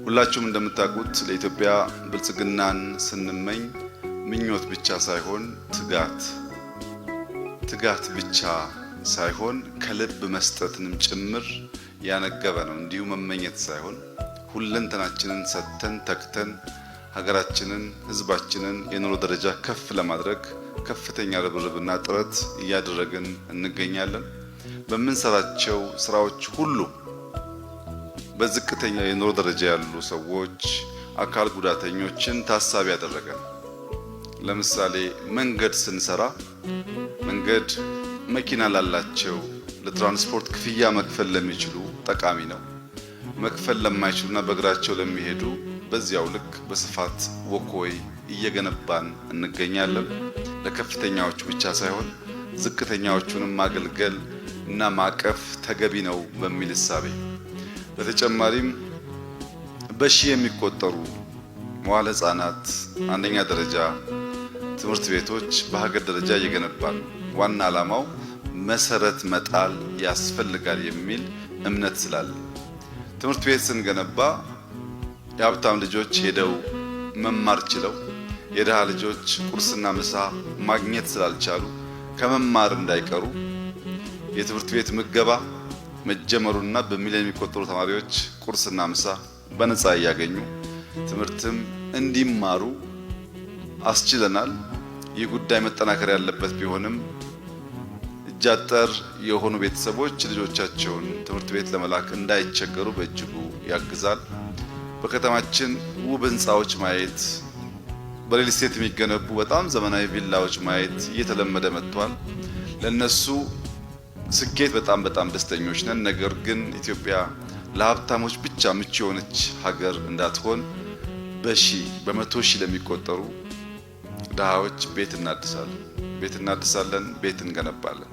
ሁላችሁም እንደምታውቁት ለኢትዮጵያ ብልጽግናን ስንመኝ ምኞት ብቻ ሳይሆን ትጋት ብቻ ሳይሆን ከልብ መስጠትንም ጭምር ያነገበ ነው። እንዲሁ መመኘት ሳይሆን ሁለንተናችንን ሰጥተን ተክተን ሀገራችንን፣ ህዝባችንን የኑሮ ደረጃ ከፍ ለማድረግ ከፍተኛ ርብርብና ጥረት እያደረግን እንገኛለን። በምንሰራቸው ስራዎች ሁሉ በዝቅተኛ የኑሮ ደረጃ ያሉ ሰዎች፣ አካል ጉዳተኞችን ታሳቢ ያደረገ ነው። ለምሳሌ መንገድ ስንሰራ መንገድ መኪና ላላቸው ለትራንስፖርት ክፍያ መክፈል ለሚችሉ ጠቃሚ ነው። መክፈል ለማይችሉና በእግራቸው ለሚሄዱ በዚያው ልክ በስፋት ወክወይ እየገነባን እንገኛለን። ለከፍተኛዎቹ ብቻ ሳይሆን ዝቅተኛዎቹንም ማገልገል እና ማቀፍ ተገቢ ነው በሚል እሳቤ በተጨማሪም በሺህ የሚቆጠሩ መዋዕለ ህጻናት አንደኛ ደረጃ ትምህርት ቤቶች በሀገር ደረጃ እየገነባን ዋና ዓላማው መሰረት መጣል ያስፈልጋል የሚል እምነት ስላለ ትምህርት ቤት ስንገነባ የሀብታም ልጆች ሄደው መማር ችለው የድሃ ልጆች ቁርስና ምሳ ማግኘት ስላልቻሉ ከመማር እንዳይቀሩ የትምህርት ቤት ምገባ መጀመሩና በሚሊዮን የሚቆጠሩ ተማሪዎች ቁርስና ምሳ በነፃ እያገኙ ትምህርትም እንዲማሩ አስችለናል። ይህ ጉዳይ መጠናከር ያለበት ቢሆንም እጅ አጠር የሆኑ ቤተሰቦች ልጆቻቸውን ትምህርት ቤት ለመላክ እንዳይቸገሩ በእጅጉ ያግዛል። በከተማችን ውብ ህንፃዎች ማየት፣ በሪል ስቴት የሚገነቡ በጣም ዘመናዊ ቪላዎች ማየት እየተለመደ መጥቷል። ለነሱ ስኬት በጣም ደስተኞች ነን። ነገር ግን ኢትዮጵያ ለሀብታሞች ብቻ ምቹ የሆነች ሀገር እንዳትሆን በመቶ ሺህ ለሚቆጠሩ ድሃዎች ቤት እናድሳለን፣ ቤት እንገነባለን።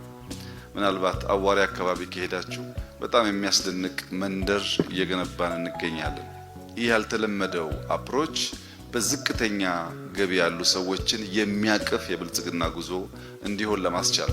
ምናልባት አዋሪ አካባቢ ከሄዳችሁ በጣም የሚያስደንቅ መንደር እየገነባን እንገኛለን። ይህ ያልተለመደው አፕሮች በዝቅተኛ ገቢ ያሉ ሰዎችን የሚያቅፍ የብልጽግና ጉዞ እንዲሆን ለማስቻል